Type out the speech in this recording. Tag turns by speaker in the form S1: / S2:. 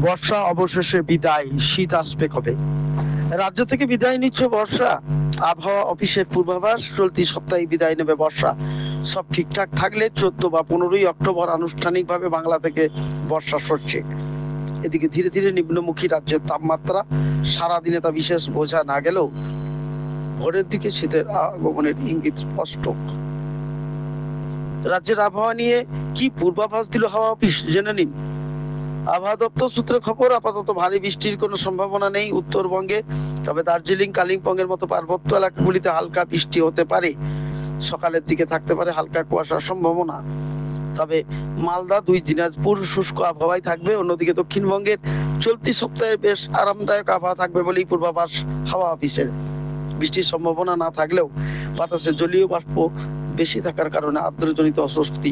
S1: বর্ষা অবশেষে বিদায়, শীত আসবে কবে? রাজ্য থেকে বিদায় নিচ্ছে বর্ষা। আবহাওয়া অফিসের পূর্বাভাস, চলতি সপ্তাহে বিদায় নেবে বর্ষা। সব ঠিকঠাক থাকলে 14 বা 15ই অক্টোবর আনুষ্ঠানিকভাবে বাংলা থেকে বর্ষা সরছে। এদিকে ধীরে ধীরে নিম্নমুখী রাজ্যের তাপমাত্রা, সারাদিনে তা বিশেষ বোঝা না গেলেও ভোরের দিকে শীতের আগমনের ইঙ্গিত স্পষ্ট। রাজ্যের আবহাওয়া নিয়ে কি পূর্বাভাস দিল হাওয়া অফিস, জেনে নিন। আবহাওয়া দপ্তর সূত্রে খবর, আপাতত ভারী বৃষ্টির কোনো সম্ভাবনা নেই উত্তরবঙ্গে। তবে দার্জিলিং, কালিম্পং এর মতো পার্বত্য এলাকাগুলিতে হালকা বৃষ্টি হতে পারে। সকালের দিকে থাকতে পারে হালকা কুয়াশার সম্ভাবনা। তবে মালদা, 2 দিনাজপুর শুষ্ক আবহাওয়ায় থাকবে। অন্যদিকে দক্ষিণবঙ্গের চলতি সপ্তাহে বেশ আরামদায়ক আবহাওয়া থাকবে বলেই পূর্বাভাস হাওয়া অফিসের। বৃষ্টির সম্ভাবনা না থাকলেও বাতাসে জলীয় বাষ্প বেশি থাকার কারণে আর্দ্রজনিত অস্বস্তি